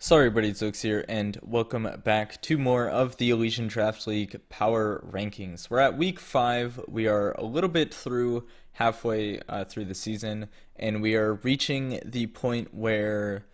Sorry everybody, it's Xilicks here, and welcome back to more of the Elysian Draft League Power Rankings. We're at week 5, we are a little bit through, halfway through the season, and we are reaching the point where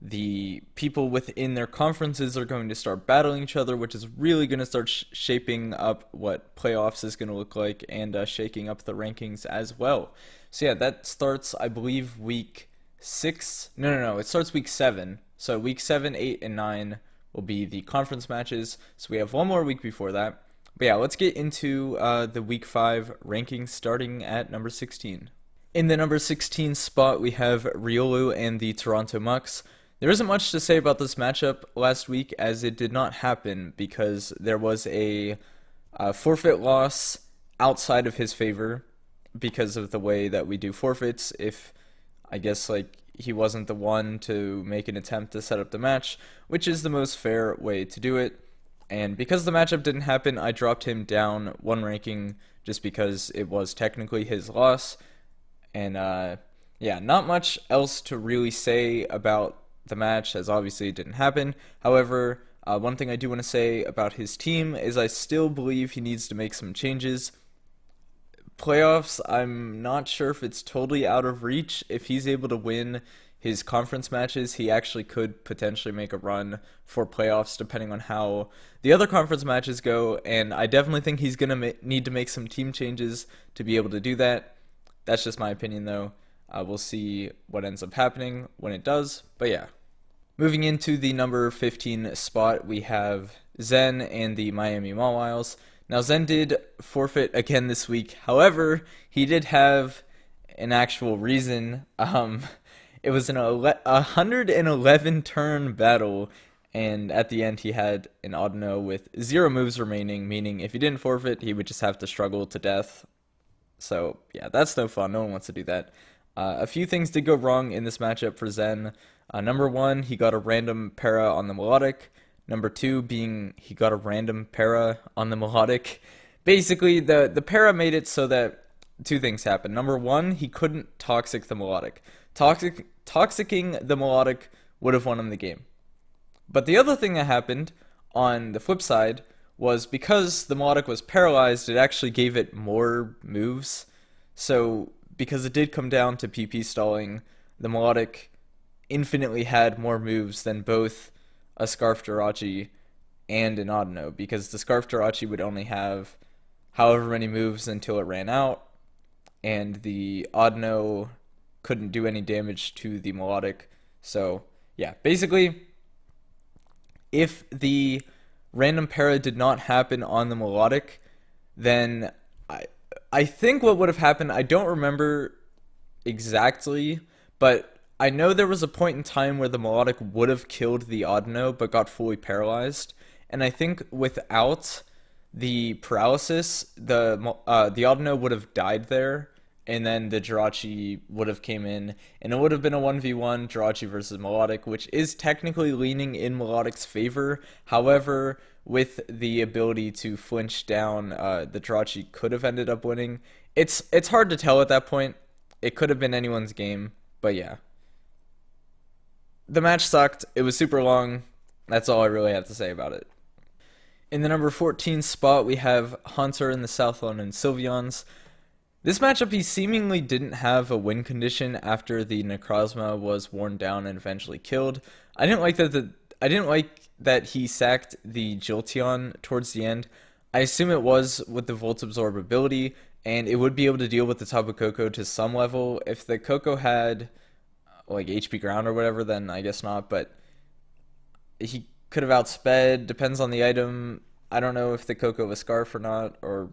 the people within their conferences are going to start battling each other, which is really going to start shaping up what playoffs is going to look like, and shaking up the rankings as well. So yeah, that starts, I believe, week 6, no, it starts week 7. So week 7, 8, and 9 will be the conference matches. So we have one more week before that. But yeah, let's get into the week 5 rankings starting at number 16. In the number 16 spot, we have Riolu and the Toronto Mucks. There isn't much to say about this matchup last week, as it did not happen because there was a forfeit loss outside of his favor because of the way that we do forfeits. If, I guess, like, he wasn't the one to make an attempt to set up the match, which is the most fair way to do it. And because the matchup didn't happen, I dropped him down one ranking just because it was technically his loss. And yeah, not much else to really say about the match, as obviously it didn't happen. However, one thing I do want to say about his team is I still believe he needs to make some changes. Playoffs, I'm not sure if it's totally out of reach. If he's able to win his conference matches, he actually could potentially make a run for playoffs depending on how the other conference matches go, and I definitely think he's going to need to make some team changes to be able to do that. That's just my opinion though. We'll see what ends up happening when it does, but yeah. Moving into the number 15 spot, we have Zen and the Miami Mawwiles. Now, Zen did forfeit again this week. However, he did have an actual reason. It was an 111 turn battle, and at the end he had an Audino with 0 moves remaining, meaning if he didn't forfeit, he would just have to struggle to death. So, yeah, that's no fun. No one wants to do that. A few things did go wrong in this matchup for Zen. Number 1, he got a random para on the melodic. Number 2 being he got a random para on the melodic. Basically, the para made it so that 2 things happened. Number 1, he couldn't toxic the melodic. Toxicking the melodic would have won him the game. But the other thing that happened on the flip side was because the melodic was paralyzed, it actually gave it more moves. So because it did come down to PP stalling, the melodic infinitely had more moves than both a Scarf Jirachi and an Audino, because the Scarf Jirachi would only have however many moves until it ran out, and the Audino couldn't do any damage to the melodic. So yeah, basically, if the random para did not happen on the melodic, then I think what would have happened, I don't remember exactly, but I know there was a point in time where the melodic would have killed the Audino but got fully paralyzed, and I think without the paralysis, the Audino would have died there, and then the Jirachi would have came in, and it would have been a 1v1 Jirachi versus melodic, which is technically leaning in melodic's favor. However, with the ability to flinch down, the Jirachi could have ended up winning. It's hard to tell at that point. It could have been anyone's game, but yeah. The match sucked. It was super long. That's all I really have to say about it. In the number 14 spot, we have Hunter in the Cellphone and Sylveons. This matchup, he seemingly didn't have a win condition after the Necrozma was worn down and eventually killed. I didn't like that he sacked the Jolteon towards the end. I assume it was with the Volt Absorb ability, and it would be able to deal with the Tapu Koko to some level. If the Koko had like HP ground or whatever, then I guess not, but he could have outsped, depends on the item. I don't know if the Koko was Scarf or not, or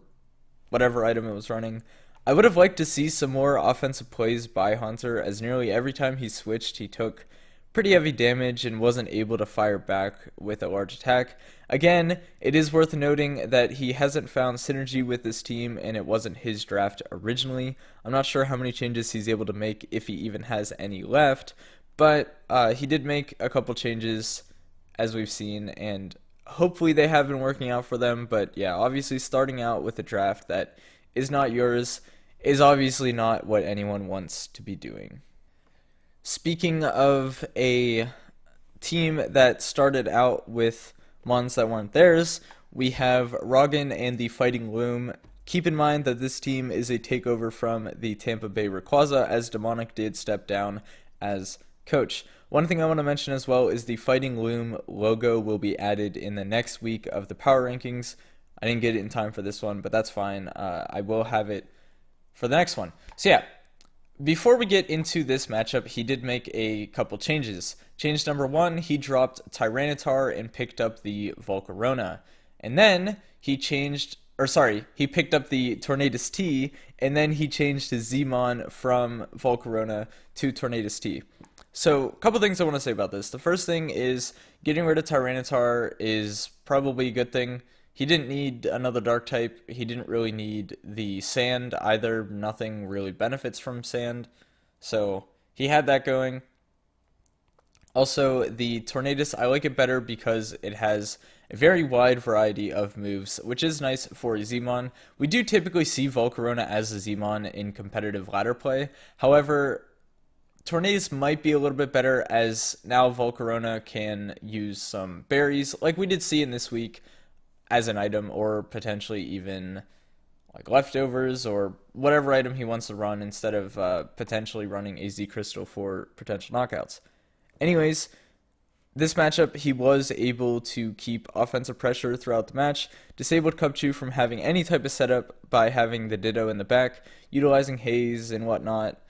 whatever item it was running. I would have liked to see some more offensive plays by Hunter, as nearly every time he switched he took pretty heavy damage and wasn't able to fire back with a large attack. Again, it is worth noting that he hasn't found synergy with this team, and it wasn't his draft originally. I'm not sure how many changes he's able to make, if he even has any left, but he did make a couple changes, as we've seen, and hopefully they have been working out for them. But yeah, obviously starting out with a draft that is not yours is obviously not what anyone wants to be doing. Speaking of a team that started out with mons that weren't theirs, we have Roggen and the Fighting Loom. Keep in mind that this team is a takeover from the Tampa Bay Rayquaza, as Demonic did step down as coach. One thing I want to mention as well is the Fighting Loom logo will be added in the next week of the power rankings. I didn't get it in time for this one, but that's fine. I will have it for the next one. So yeah, before we get into this matchup, he did make a couple changes. Change number 1, he dropped Tyranitar and picked up the Volcarona. And then he he picked up the Tornadus T, and then he changed his Zmon from Volcarona to Tornadus T. So, a couple things I want to say about this. The first thing is, getting rid of Tyranitar is probably a good thing. He didn't need another Dark type. He didn't really need the Sand either. Nothing really benefits from Sand. So, he had that going. Also, the Tornadus, I like it better because it has a very wide variety of moves, which is nice for Zmon. We do typically see Volcarona as a Zmon in competitive ladder play. However, Tornadus might be a little bit better, as now Volcarona can use some berries, like we did see in this week, as an item, or potentially even like leftovers or whatever item he wants to run, instead of potentially running a Z Crystal for potential knockouts. Anyways, this matchup, he was able to keep offensive pressure throughout the match, disabled Cubchoo from having any type of setup by having the Ditto in the back, utilizing Haze and whatnot.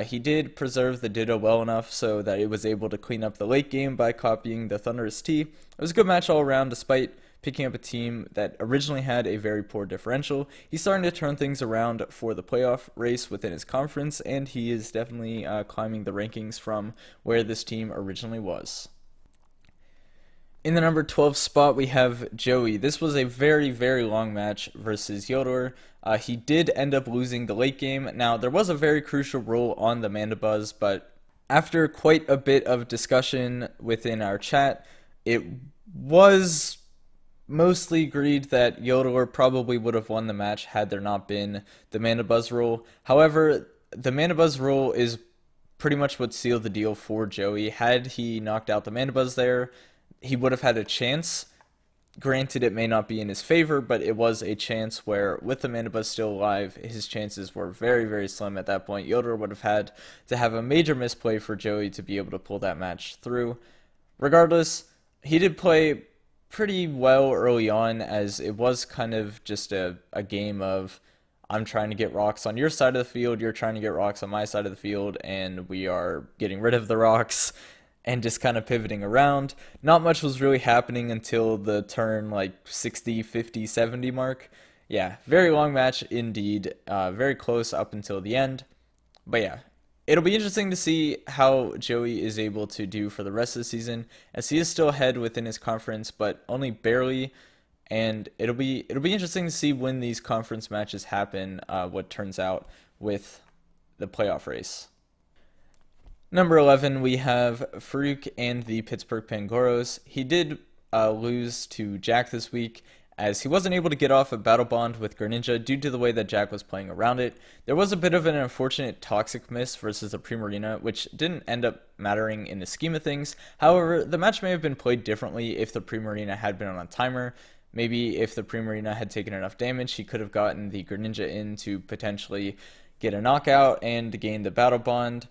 He did preserve the Ditto well enough so that it was able to clean up the late game by copying the Thunderous T. It was a good match all around, despite picking up a team that originally had a very poor differential. He's starting to turn things around for the playoff race within his conference, and he is definitely climbing the rankings from where this team originally was. In the number 12 spot, we have Joey. This was a very, very long match versus Yoda. He did end up losing the late game. Now, there was a very crucial rule on the Mandibuzz, but after quite a bit of discussion within our chat, it was mostly agreed that Yoda probably would have won the match had there not been the Mandibuzz rule. However, the Mandibuzz rule is pretty much what sealed the deal for Joey. Had he knocked out the Mandibuzz there, he would have had a chance. Granted, it may not be in his favor, but it was a chance where, with the Mandibuzz still alive, his chances were very, very slim at that point. Yoda would have had to have a major misplay for Joey to be able to pull that match through. Regardless, he did play pretty well early on, as it was kind of just a game of, I'm trying to get rocks on your side of the field, you're trying to get rocks on my side of the field, and we are getting rid of the rocks and just kind of pivoting around. Not much was really happening until the turn like 60, 50, 70 mark. Yeah, very long match indeed. Very close up until the end. But yeah, it'll be interesting to see how Joey is able to do for the rest of the season, as he is still ahead within his conference, but only barely. And it'll be interesting to see when these conference matches happen, what turns out with the playoff race. Number 11, we have Freek and the Pittsburgh Pangoros. He did lose to Jack this week, as he wasn't able to get off a battle bond with Greninja due to the way that Jack was playing around it. There was a bit of an unfortunate toxic miss versus the Primarina, which didn't end up mattering in the scheme of things. However, the match may have been played differently if the Primarina had been on a timer. Maybe if the Primarina had taken enough damage, he could have gotten the Greninja in to potentially get a knockout and gain the battle bond.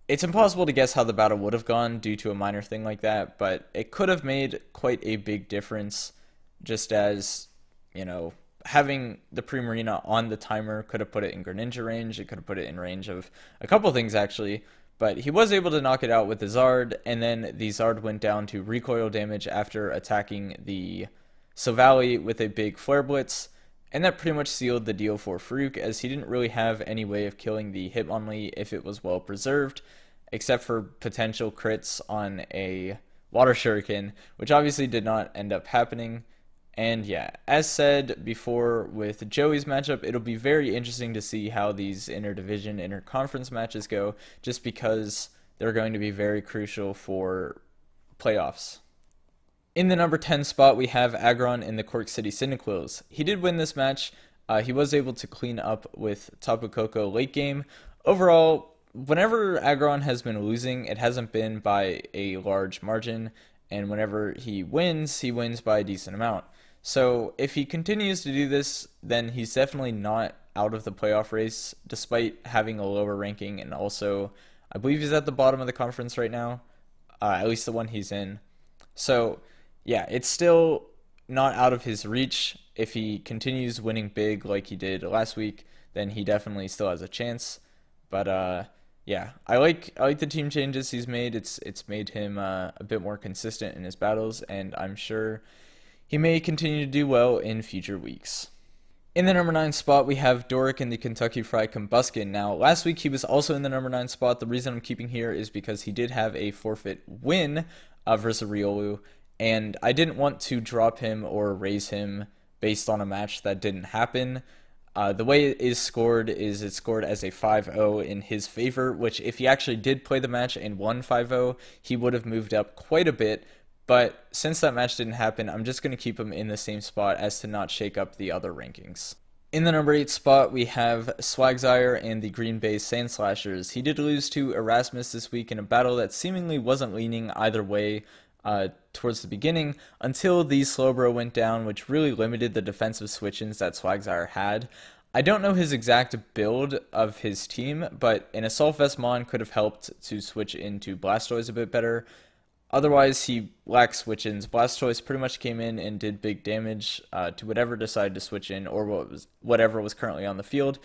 It's impossible to guess how the battle would have gone due to a minor thing like that, but it could have made quite a big difference, just as, you know, having the Primarina on the timer could have put it in Greninja range, it could have put it in range of a couple things actually, but he was able to knock it out with the Zard, and then the Zard went down to recoil damage after attacking the Silvally with a big Flare Blitz, and that pretty much sealed the deal for Freek, as he didn't really have any way of killing the Hitmonlee if it was well preserved, except for potential crits on a Water Shuriken, which obviously did not end up happening. And yeah, as said before with Joey's matchup, it'll be very interesting to see how these interdivision, interconference matches go, just because they're going to be very crucial for playoffs. In the number 10 spot, we have Agron in the Cork City Cyndaquils. He did win this match. He was able to clean up with Tapu Koko late game. Overall, whenever Agron has been losing, it hasn't been by a large margin, and whenever he wins by a decent amount. So if he continues to do this, then he's definitely not out of the playoff race, despite having a lower ranking, and also I believe he's at the bottom of the conference right now, at least the one he's in. So yeah, it's still not out of his reach. If he continues winning big like he did last week, then he definitely still has a chance. But yeah, I like the team changes he's made. It's made him a bit more consistent in his battles, and I'm sure he may continue to do well in future weeks. In the number 9 spot, we have Doric in the Kentucky Fried Combuskin. Now, last week he was also in the number 9 spot. The reason I'm keeping here is because he did have a forfeit win versus Riolu, and I didn't want to drop him or raise him based on a match that didn't happen. The way it is scored is it's scored as a 5-0 in his favor, which if he actually did play the match and won 5-0, he would have moved up quite a bit. But since that match didn't happen, I'm just going to keep him in the same spot as to not shake up the other rankings. In the number 8 spot, we have Swagzire and the Green Bay Sand Slashers. He did lose to Erasmus this week in a battle that seemingly wasn't leaning either way towards the beginning, until the Slowbro went down, which really limited the defensive switch-ins that Swagzire had. I don't know his exact build of his team, but an Assault Vest Mon could have helped to switch into Blastoise a bit better. Otherwise, he lacks switch-ins. Blastoise pretty much came in and did big damage to whatever decided to switch in, or whatever was currently on the field.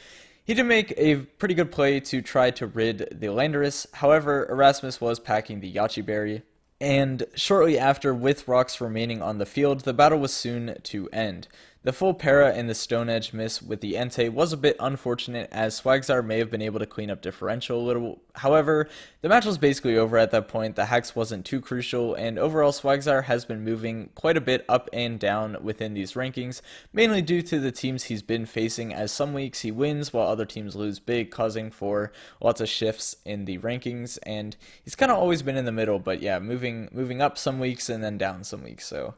He did make a pretty good play to try to rid the Landorus. However, Erasmus was packing the Yachi Berry, and shortly after, with rocks remaining on the field, the battle was soon to end. The full para and the Stone Edge miss with the Entei was a bit unfortunate, as Swagzire may have been able to clean up differential a little. However, the match was basically over at that point. The Hex wasn't too crucial, and overall Swagzire has been moving quite a bit up and down within these rankings, mainly due to the teams he's been facing, as some weeks he wins while other teams lose big, causing for lots of shifts in the rankings, and he's kind of always been in the middle, but yeah, moving up some weeks and then down some weeks, so...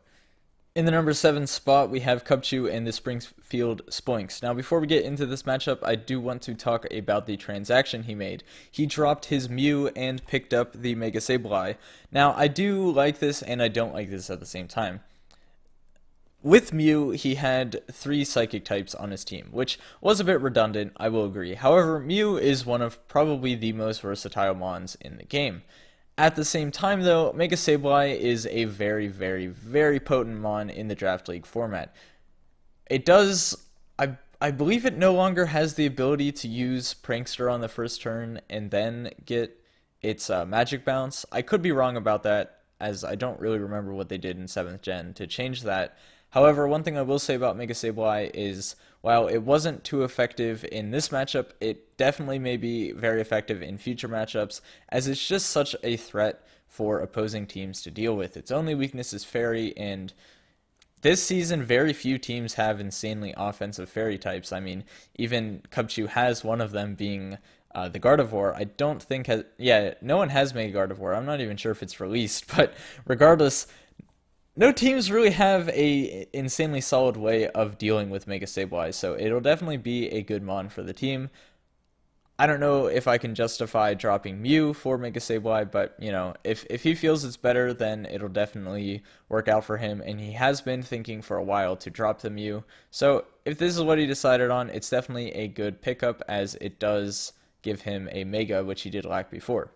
In the number 7 spot, we have Cubchoo and the Springfield Spoinks. Now, before we get into this matchup, I do want to talk about the transaction he made. He dropped his Mew and picked up the Mega Sableye. Now, I do like this and I don't like this at the same time. With Mew, he had 3 Psychic types on his team, which was a bit redundant, I will agree. However, Mew is one of probably the most versatile Mons in the game. At the same time, though, Mega Sableye is a very, very, very potent Mon in the Draft League format. It does... I believe it no longer has the ability to use Prankster on the first turn and then get its Magic Bounce. I could be wrong about that, as I don't really remember what they did in 7th Gen to change that. However, one thing I will say about Mega Sableye is, while it wasn't too effective in this matchup, it definitely may be very effective in future matchups, as it's just such a threat for opposing teams to deal with. Its only weakness is Fairy, and this season very few teams have insanely offensive Fairy types. I mean, even Cubchoo has one of them being the Gardevoir. I don't think no one has Mega Gardevoir. I'm not even sure if it's released, but regardless, no teams really have a insanely solid way of dealing with Mega Sableye, so it'll definitely be a good Mon for the team. I don't know if I can justify dropping Mew for Mega Sableye, but, you know, if he feels it's better, then it'll definitely work out for him, and he has been thinking for a while to drop the Mew. So if this is what he decided on, it's definitely a good pickup, as it does give him a Mega, which he did lack before.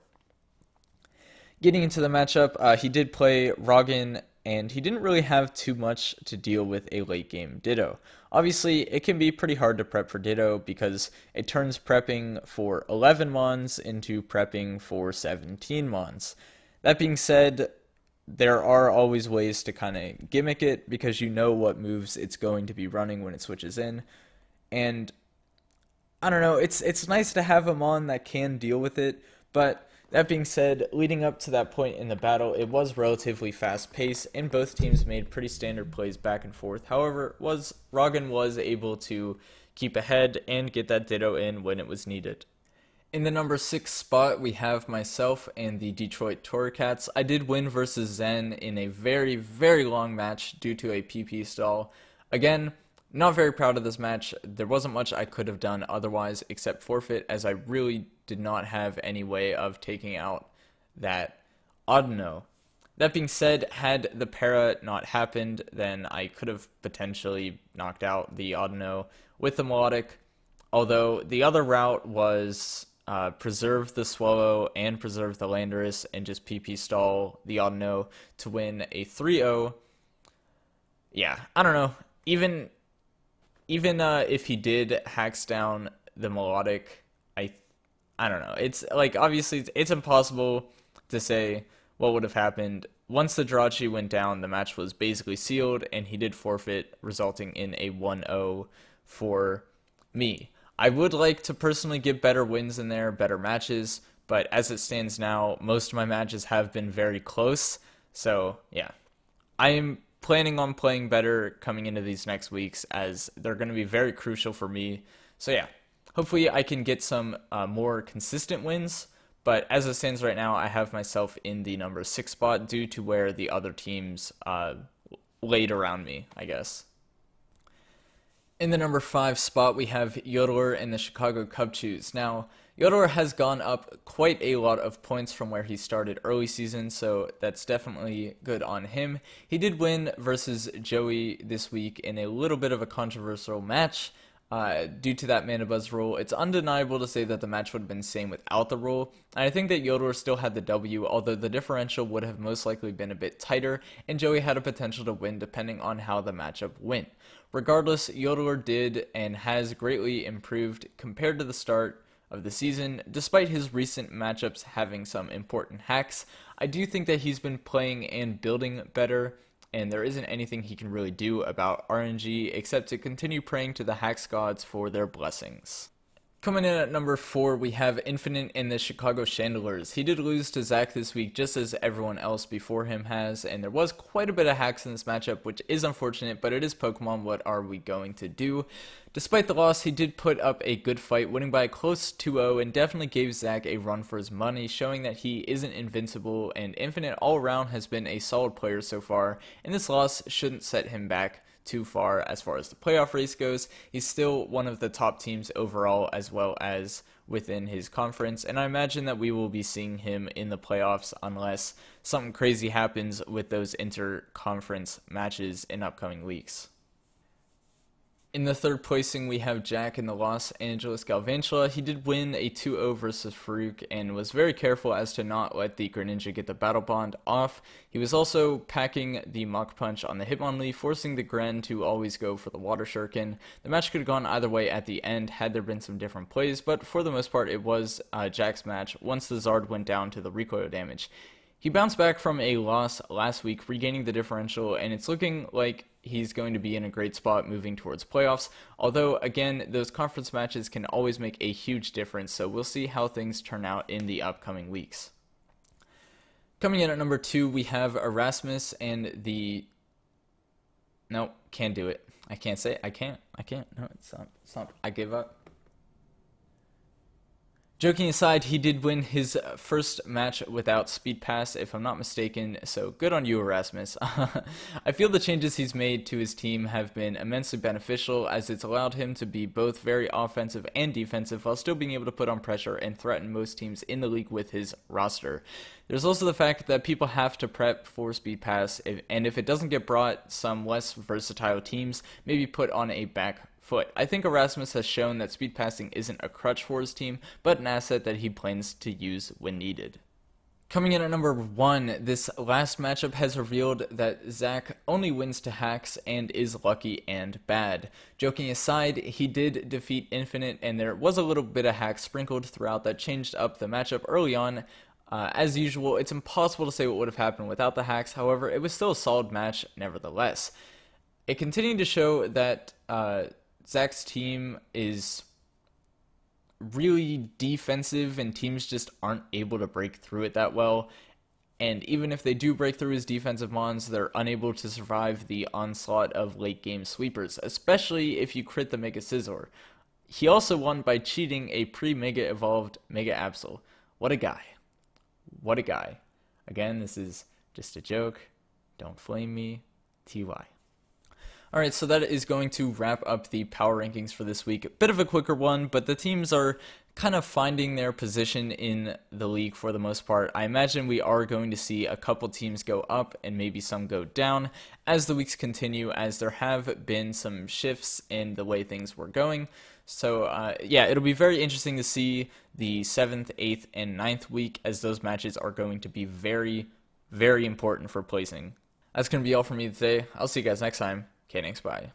Getting into the matchup, he did play Roggen, and he didn't really have too much to deal with a late game Ditto. Obviously, it can be pretty hard to prep for Ditto because it turns prepping for 11 Mons into prepping for 17 Mons. That being said, there are always ways to kind of gimmick it because you know what moves it's going to be running when it switches in. And I don't know, it's nice to have a Mon that can deal with it, but that being said, leading up to that point in the battle, it was relatively fast-paced, and both teams made pretty standard plays back and forth. However, Roggen was able to keep ahead and get that Ditto in when it was needed. In the number 6 spot, we have myself and the Detroit Torracats. I did win versus Zen in a very, very long match due to a PP stall. Again, not very proud of this match. There wasn't much I could have done otherwise except forfeit, as I really did not have any way of taking out that Audino. That being said, had the para not happened, then I could have potentially knocked out the Audino with the Melodic, although the other route was preserve the Swallow and preserve the Landorus and just PP stall the Audino to win a 3-0. Yeah, I don't know. Even if he did hacks down the Melodic, I don't know. It's like, obviously it's impossible to say what would have happened. Once the Jirachi went down, the match was basically sealed, and he did forfeit, resulting in a 1-0 for me. I would like to personally get better wins in there, better matches, but as it stands now, most of my matches have been very close. So yeah, I am planning on playing better coming into these next weeks, as they're going to be very crucial for me. So yeah, hopefully I can get some more consistent wins. But as it stands right now, I have myself in the number 6 spot due to where the other teams laid around me, I guess. In the number 5 spot, we have Yoda and the Chicago Cubchus. Now, Yoda has gone up quite a lot of points from where he started early season, so that's definitely good on him. He did win versus Joey this week in a little bit of a controversial match. Due to that Mana Buzz rule. It's undeniable to say that the match would have been the same without the rule, and I think that Yoda still had the W, although the differential would have most likely been a bit tighter, and Joey had a potential to win depending on how the matchup went. Regardless, Yoda did and has greatly improved compared to the start of the season, despite his recent matchups having some important hacks. I do think that he's been playing and building better, and there isn't anything he can really do about RNG except to continue praying to the hacks gods for their blessings. Coming in at number 4, we have Infinite and the Chicago Chandeliers. He did lose to Zack this week, just as everyone else before him has, and there was quite a bit of hacks in this matchup, which is unfortunate, but it is Pokemon. What are we going to do? Despite the loss, he did put up a good fight, winning by a close 2-0, and definitely gave Zack a run for his money, showing that he isn't invincible, and Infinite all around has been a solid player so far, and this loss shouldn't set him back too far as the playoff race goes. He's still one of the top teams overall, as well as within his conference, and I imagine that we will be seeing him in the playoffs unless something crazy happens with those inter-conference matches in upcoming weeks. In the third placing, we have Jack in the Los Angeles Galvantula. He did win a 2-0 versus Freek and was very careful as to not let the Greninja get the Battle Bond off. He was also packing the Mach Punch on the Hitmonlee, forcing the Gren to always go for the Water Shuriken. The match could have gone either way at the end had there been some different plays, but for the most part it was Jack's match once the Zard went down to the recoil damage. He bounced back from a loss last week, regaining the differential, and it's looking like he's going to be in a great spot moving towards playoffs. Although, again, those conference matches can always make a huge difference, so we'll see how things turn out in the upcoming weeks. Coming in at number 2, we have Erasmus and the... Nope, can't do it. I can't say it. I can't. No, it's not. I give up. Joking aside, he did win his first match without Speed Pass, if I'm not mistaken, so good on you, Erasmus. I feel the changes he's made to his team have been immensely beneficial, as it's allowed him to be both very offensive and defensive while still being able to put on pressure and threaten most teams in the league with his roster. There's also the fact that people have to prep for Speed Pass, and if it doesn't get brought, some less versatile teams maybe put on a back foot. I think Erasmus has shown that speed passing isn't a crutch for his team, but an asset that he plans to use when needed. Coming in at number 1, this last matchup has revealed that Zack only wins to hacks and is lucky and bad. Joking aside, he did defeat Infinite, and there was a little bit of hacks sprinkled throughout that changed up the matchup early on. As usual, it's impossible to say what would have happened without the hacks, however, it was still a solid match nevertheless. It continued to show that Zack's team is really defensive and teams just aren't able to break through it that well. And even if they do break through his defensive mons, they're unable to survive the onslaught of late game sweepers, especially if you crit the Mega Scizor. He also won by cheating a pre-Mega Evolved Mega Absol. What a guy. What a guy. Again, this is just a joke. Don't flame me. TY. Alright, so that is going to wrap up the power rankings for this week. A bit of a quicker one, but the teams are kind of finding their position in the league for the most part. I imagine we are going to see a couple teams go up and maybe some go down as the weeks continue, as there have been some shifts in the way things were going. So yeah, it'll be very interesting to see the 7th, 8th, and 9th week, as those matches are going to be very, very important for placing. That's going to be all for me today. I'll see you guys next time. Okay, thanks, bye.